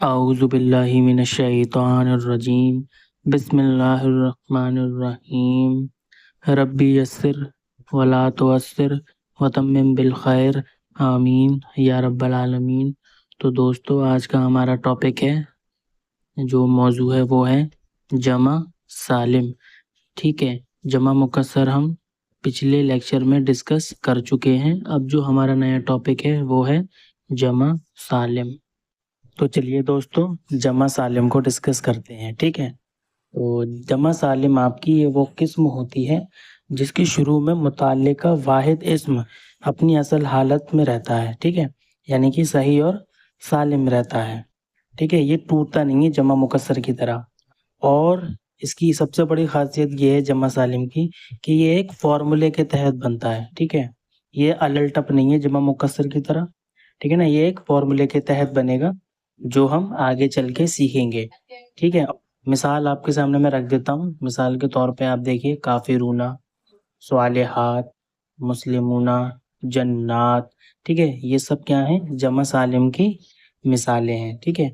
اعوذ باللہ من الشیطان الرجیم بسم اللہ الرحمن الرحیم ربی یسر ولا تعسر وتمم بالخیر آمین یا رب العالمین۔ تو دوستو آج کا ہمارا ٹاپک ہے، جو موضوع ہے وہ ہے جمع سالم۔ ٹھیک ہے، جمع مکسر ہم پچھلے لیکچر میں ڈسکس کر چکے ہیں۔ اب جو ہمارا نیا ٹاپک ہے وہ ہے جمع سالم۔ تو چلیے دوستو جمع سالم کو ڈسکس کرتے ہیں۔ ٹھیک ہے، تو جمع سالم آپ کی یہ وہ قسم ہوتی ہے جس کی شروع میں متعلقہ واحد اسم اپنی اصل حالت میں رہتا ہے۔ ٹھیک ہے، یعنی کہ صحیح اور سالم رہتا ہے۔ ٹھیک ہے، یہ ٹوٹتا نہیں ہے جمع مکسر کی طرح۔ اور اس کی سب سے بڑی خاصیت یہ ہے جمع سالم کی کہ یہ ایک فارمولے کے تحت بنتا ہے۔ ٹھیک ہے، یہ الٹپ نہیں ہے جمع مکسر کی طرح۔ ٹھیک ہے نا، یہ ایک فارمولے کے تحت بنے گا جو ہم آگے چل کے سیکھیں گے۔ ٹھیک ہے، مثال آپ کے سامنے میں رکھ دیتا ہوں۔ مثال کے طور پہ آپ دیکھیے، کافرون، صالحات، مسلمون، جنات۔ ٹھیک ہے، یہ سب کیا ہیں؟ جمع سالم کی مثالیں ہیں۔ ٹھیک ہے،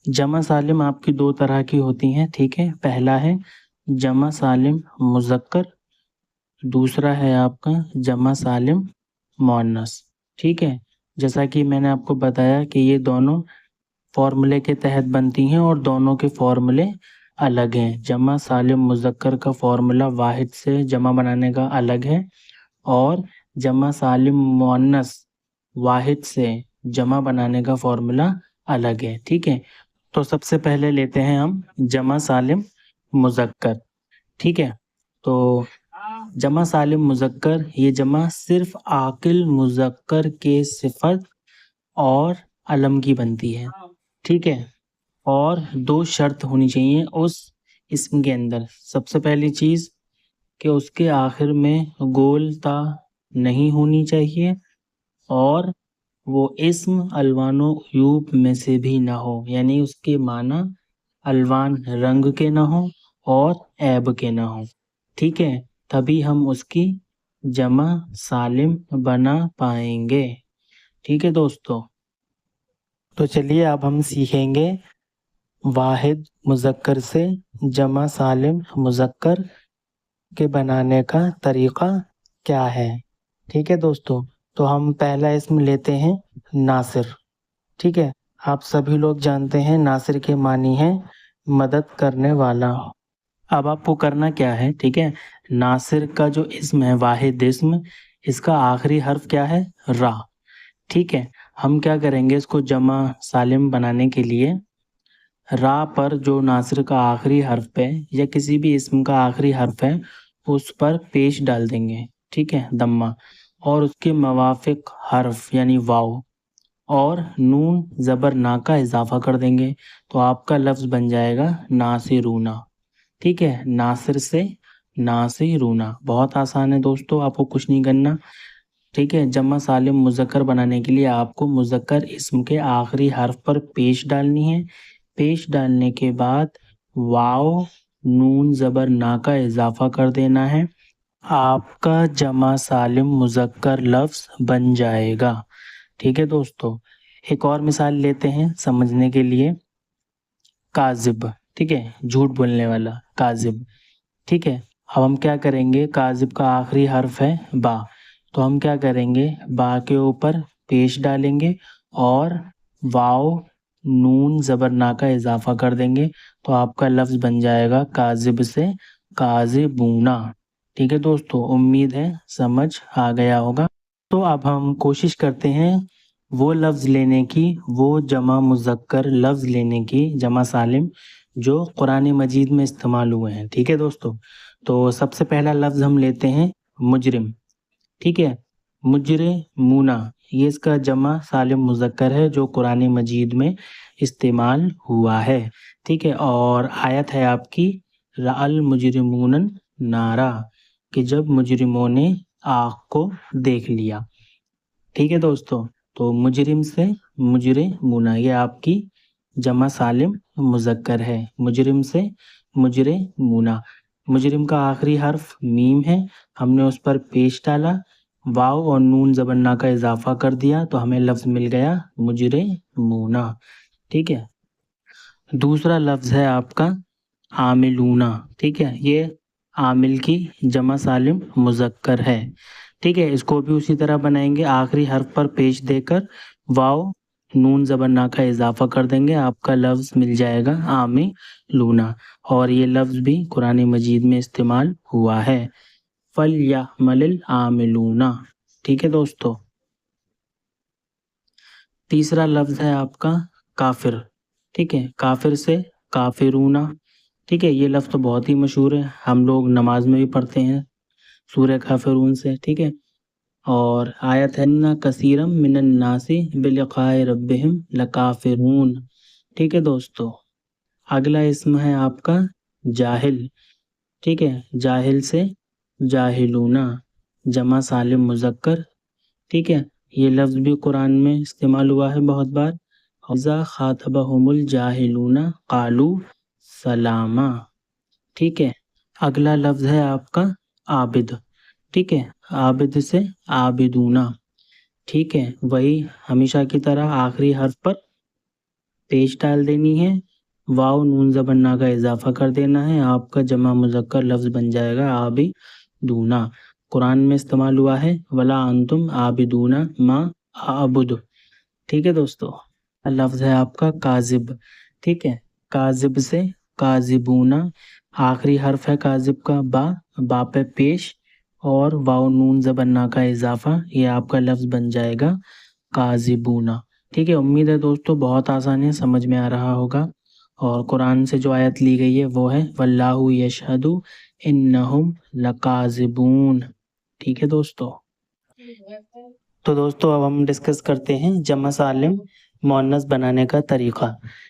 جمع سالم آپ کی دو طرح کی ہوتی ہیں۔ ٹھیک ہے، پہلا ہے جمع سالم مذکر، دوسرا ہے آپ کا جمع سالم مؤنث۔ ٹھیک ہے، جیسا کہ میں نے آپ کو بتایا کہ یہ دونوں فارمولے کے تحت بنتی ہیں اور دونوں کے فارمولے الگ ہیں۔ جمع سالم مذکر کا فارمولا واحد سے جمع بنانے کا الگ ہے، اور جمع سالم مؤنث واحد سے جمع بنانے کا فارمولا الگ ہے۔ ٹھیک ہے، تو سب سے پہلے لیتے ہیں ہم جمع سالم مذکر۔ ٹھیک ہے، تو جمع سالم مذکر یہ جمع صرف عاقل مذکر کے صفت اور علم کی بنتی ہے۔ ٹھیک ہے، اور دو شرط ہونی چاہیے اس اسم کے اندر۔ سب سے پہلی چیز کہ اس کے آخر میں گول تا نہیں ہونی چاہیے، اور وہ اسم الوان و عیوب میں سے بھی نہ ہو، یعنی اس کے معنی الوان رنگ کے نہ ہوں اور عیب کے نہ ہوں۔ ٹھیک ہے، تبھی ہم اس کی جمع سالم بنا پائیں گے۔ ٹھیک ہے دوستو، تو چلیے اب ہم سیکھیں گے واحد مذکر سے جمع سالم مذکر کے بنانے کا طریقہ کیا ہے۔ ٹھیک ہے دوستو، تو ہم پہلا اسم لیتے ہیں ناصر۔ ٹھیک ہے، آپ سبھی لوگ جانتے ہیں ناصر کے معنی ہیں مدد کرنے والا۔ اب آپ کو کرنا کیا ہے؟ ٹھیک ہے، ناصر کا جو اسم ہے واحد اسم، اس کا آخری حرف کیا ہے؟ را۔ ٹھیک ہے، ہم کیا کریں گے؟ اس کو جمع سالم بنانے کے لیے را پر جو ناصر کا آخری حرف ہے یا کسی بھی اسم کا آخری حرف ہے اس پر پیش ڈال دیں گے۔ ٹھیک ہے، ضمہ، اور اس کے موافق حرف یعنی واو اور نون زبر نا کا اضافہ کر دیں گے، تو آپ کا لفظ بن جائے گا ناصرون۔ ٹھیک ہے، ناصر سے ناصرون، بہت آسان ہے دوستو، آپ کو کچھ نہیں کرنا۔ ٹھیک ہے، جمع سالم مذکر بنانے کے لیے آپ کو مذکر اسم کے آخری حرف پر پیش ڈالنی ہے، پیش ڈالنے کے بعد واو نون زبر نا کا اضافہ کر دینا ہے، آپ کا جمع سالم مذکر لفظ بن جائے گا۔ ٹھیک ہے دوستو، ایک اور مثال لیتے ہیں سمجھنے کے لیے، کاذب۔ ٹھیک ہے، جھوٹ بولنے والا، کاذب۔ ٹھیک ہے، اب ہم کیا کریں گے؟ کاذب کا آخری حرف ہے با، تو ہم کیا کریں گے؟ با کے اوپر پیش ڈالیں گے اور واو نون زبر نا کا اضافہ کر دیں گے، تو آپ کا لفظ بن جائے گا کاذب سے کاذبونا۔ ٹھیک ہے دوستو، امید ہے سمجھ آ گیا ہوگا۔ تو اب ہم کوشش کرتے ہیں وہ لفظ لینے کی، وہ جمع مذکر لفظ لینے کی جمع سالم جو قرآن مجید میں استعمال ہوئے ہیں۔ ٹھیک ہے دوستو، تو سب سے پہلا لفظ ہم لیتے ہیں مجرم۔ ٹھیک ہے، مجرمون، یہ اس کا جمع سالم مذکر ہے جو قرآن مجید میں استعمال ہوا ہے۔ ٹھیک ہے، اور آیت ہے آپ کی رأى المجرمون النار، کہ جب مجرموں نے آگ کو دیکھ لیا۔ ٹھیک ہے دوستو، تو مجرم سے مجرمون یہ آپ کی جمع سالم مذکر ہے، مجرم سے مجرمون۔ مجرم کا آخری حرف میم ہے، ہم نے اس پر پیش ڈالا، واو اور نون زبر نا کا اضافہ کر دیا، تو ہمیں لفظ مل گیا مجرمون۔ ٹھیک ہے، دوسرا لفظ ہے آپ کا عاملون، ٹھیک ہے، یہ عامل کی جمع سالم مذکر ہے، ٹھیک ہے، اس کو بھی اسی طرح بنائیں گے، آخری حرف پر پیش دے کر واو نون زبر نا کا اضافہ کر دیں گے، آپ کا لفظ مل جائے گا عاملون، اور یہ لفظ بھی قرآن مجید میں استعمال ہوا ہے، فَلْيَعْمَلِ الْعَامِلُونَ، ٹھیک ہے دوستو۔ تیسرا لفظ ہے آپ کا کافر، ٹھیک ہے، کافر سے کافرون، ٹھیک ہے، یہ لفظ تو بہت ہی مشہور ہے، ہم لوگ نماز میں بھی پڑھتے ہیں سورہ کافرون سے، ٹھیک ہے، اور آیت ہے اِنَّ کَثِیرًا مِّنَ النَّاسِ بِلِقَاءِ رَبِّهِمْ لَکَافِرُونَ، ٹھیک ہے دوستو۔ اگلا اسم ہے آپ کا جاہل، ٹھیک ہے، جاہل سے جاہلون، جمع سالم مذکر، ٹھیک ہے، یہ لفظ بھی قرآن میں استعمال ہوا ہے بہت بار، اذا خاطبہم الجاہلون قالوا سلاما، ٹھیک ہے۔ اگلا لفظ ہے آپ کا عابد، ٹھیک ہے، عابد سے عابدون، ٹھیک ہے، وہی ہمیشہ کی طرح آخری حرف پر پیش ڈال دینی ہے، واو نون زبر نا کا اضافہ کر دینا ہے، آپ کا جمع مذکر لفظ بن جائے گا عابدون، قرآن میں استعمال ہوا ہے ولا انتم عابدون ما اعبد، ٹھیک ہے دوستو۔ لفظ ہے آپ کا کاذب، ٹھیک ہے، کاذب سے کاذبون، آخری حرف ہے کاذب کا با، با پہ پیش اور واو نون زبر نا کا اضافہ، یہ آپ کا لفظ بن جائے گا کاذبون، ٹھیک ہے۔ امید ہے دوستو بہت آسان ہے، سمجھ میں آ رہا ہوگا، اور قرآن سے جو آیت لی گئی ہے وہ ہے واللہ یشہد انہم لکاذبون، ٹھیک ہے دوستو۔ تو دوستو اب ہم ڈسکس کرتے ہیں جمع سالم مؤنث بنانے کا طریقہ،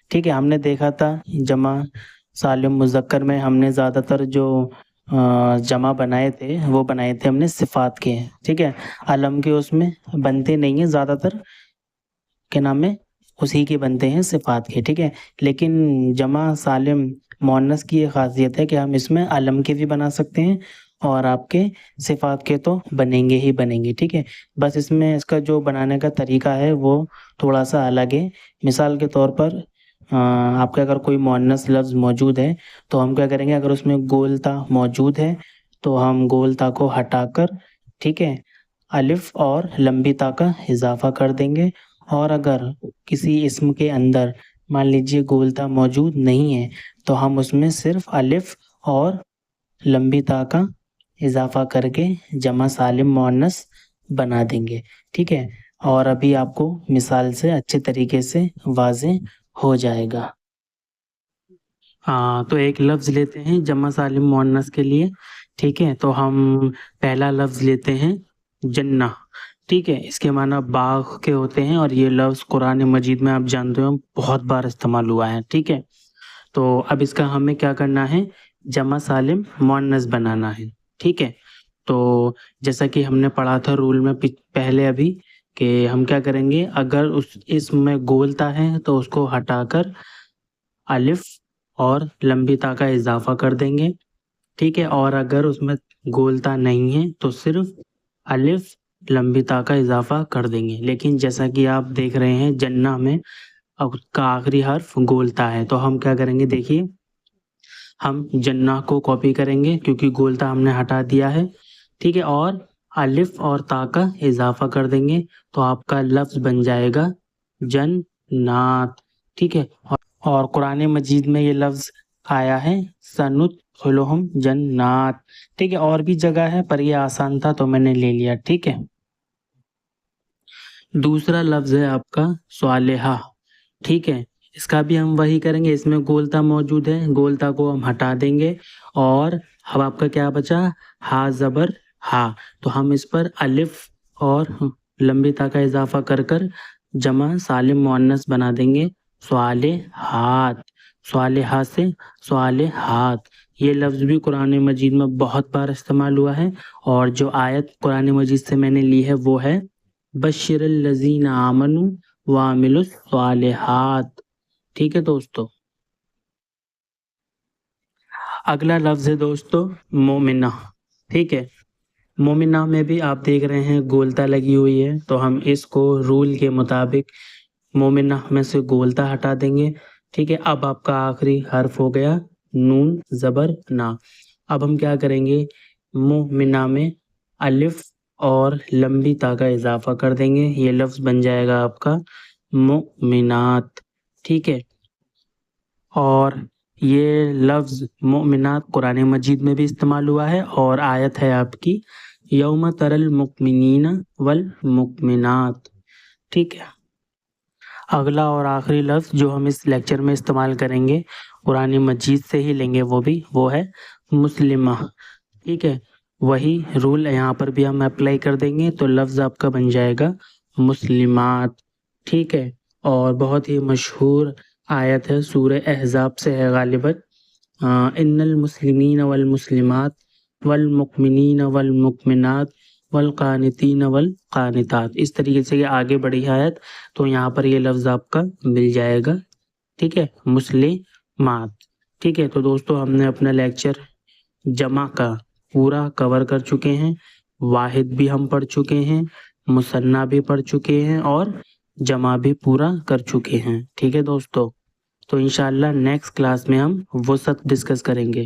ٹھیک ہے، ہم نے دیکھا تھا جمع سالم مذکر میں ہم نے زیادہ تر جو جمع بنائے تھے وہ بنائے تھے ہم نے صفات کے، ٹھیک ہے، علم کے اس میں بنتے نہیں ہیں زیادہ تر، کے نام میں اسی کے بنتے ہیں صفات کے، ٹھیک ہے، لیکن جمع سالم مؤنث کی یہ خاصیت ہے کہ ہم اس میں علم کے بھی بنا سکتے ہیں اور آپ کے صفات کے تو بنیں گے ہی بنیں گے، ٹھیک ہے، بس اس میں اس کا جو بنانے کا طریقہ ہے وہ تھوڑا سا الگ ہے۔ مثال کے طور پر آپ کا اگر کوئی مؤنث لفظ موجود ہے تو ہم کیا کریں گے، اگر اس میں گول تا موجود ہے تو ہم گول تا کو ہٹا کر، ٹھیک ہے، الف اور لمبی تا کا اضافہ کر دیں گے، اور اگر کسی اسم کے اندر مان لیجیے گول تا موجود نہیں ہے تو ہم اس میں صرف الف اور لمبی تا کا اضافہ کر کے جمع سالم مؤنث بنا دیں گے، ٹھیک ہے، اور ابھی آپ کو مثال سے اچھے طریقے سے واضح ہو جائے گا۔ تو ایک لفظ لیتے ہیں جمع سالم مؤنث کے لیے، ٹھیک ہے، تو ہم پہلا لفظ لیتے ہیں جنہ، ٹھیک ہے، اس کے معنی باغ کے ہوتے ہیں، اور یہ لفظ قرآن مجید میں آپ جانتے ہو بہت بار استعمال ہوا ہے، ٹھیک ہے، تو اب اس کا ہمیں کیا کرنا ہے، جمع سالم مؤنث بنانا ہے، ٹھیک ہے، تو جیسا کہ ہم نے پڑھا تھا رول میں پہلے ابھی کہ ہم کیا کریں گے، اگر اس اسم میں گول تا ہے تو اس کو ہٹا کر الف اور لمبی تا کا اضافہ کر دیں گے، ٹھیک ہے، اور اگر اس میں گول تا نہیں ہے تو صرف الف لمبی تا کا اضافہ کر دیں گے، لیکن جیسا کہ آپ دیکھ رہے ہیں جنہ میں اب کا آخری حرف گول تا ہے تو ہم کیا کریں گے، دیکھیے ہم جنہ کو کاپی کریں گے کیونکہ گول تا ہم نے ہٹا دیا ہے، ٹھیک ہے، اور الف اور تا کا اضافہ کر دیں گے تو آپ کا لفظ بن جائے گا جنات، ٹھیک ہے، اور قرآن مجید میں یہ لفظ آیا ہے سندخلہم جنات، ٹھیک ہے، اور بھی جگہ ہے پر یہ آسان تھا تو میں نے لے لیا، ٹھیک ہے۔ دوسرا لفظ ہے آپ کا صالحہ، ٹھیک ہے، اس کا بھی ہم وہی کریں گے، اس میں گولتا موجود ہے، گولتا کو ہم ہٹا دیں گے اور اب آپ کا کیا بچا، ہا زبر ہا، تو ہم اس پر الف اور لمبی تا کا اضافہ کر کر جمع سالم مؤنث بنا دیں گے صالحات، صالحہ سے صالحات، یہ لفظ بھی قرآن مجید میں بہت بار استعمال ہوا ہے، اور جو آیت قرآن مجید سے میں نے لی ہے وہ ہے بشر الذین آمنوا وعملوا الصالحات، ٹھیک ہے دوستو۔ اگلا لفظ ہے دوستو مومنہ، ٹھیک ہے، مومنہ میں بھی آپ دیکھ رہے ہیں گولتا لگی ہوئی ہے تو ہم اس کو رول کے مطابق مومنہ میں سے گولتا ہٹا دیں گے، ٹھیک ہے, اب آپ کا آخری حرف ہو گیا نون زبر نا. اب ہم کیا کریں گے, مومنہ میں الف اور لمبی تا کا اضافہ کر دیں گے, یہ لفظ بن جائے گا آپ کا مؤمنات. ٹھیک ہے, اور یہ لفظ مؤمنات قرآن مجید میں بھی استعمال ہوا ہے, اور آیت ہے آپ کی یوم تر المؤمنین والمؤمنات. ٹھیک ہے, اگلا اور آخری لفظ جو ہم اس لیکچر میں استعمال کریں گے قرآن مجید سے ہی لیں گے, وہ ہے مسلمہ. ٹھیک ہے, وہی رول یہاں پر بھی ہم اپلائی کر دیں گے, تو لفظ آپ کا بن جائے گا مسلمات. ٹھیک ہے, اور بہت ہی مشہور آیت ہے, سورہ احزاب سے ہے غالباً, ان المسلمین والمسلمات والمؤمنین والمؤمنات والقانتین والقانتات. اس طریقے سے یہ آگے بڑھی آیت, تو یہاں پر یہ لفظ آپ کا مل جائے گا. ٹھیک ہے, مسلمات. ٹھیک ہے, تو دوستو ہم نے اپنا لیکچر جمع کا پورا کور کر چکے ہیں, واحد بھی ہم پڑھ چکے ہیں, مثنیٰ بھی پڑھ چکے ہیں, اور جمع بھی پورا کر چکے ہیں. ٹھیک ہے دوستو, تو انشاءاللہ نیکسٹ کلاس میں ہم وسط ڈسکس کریں گے.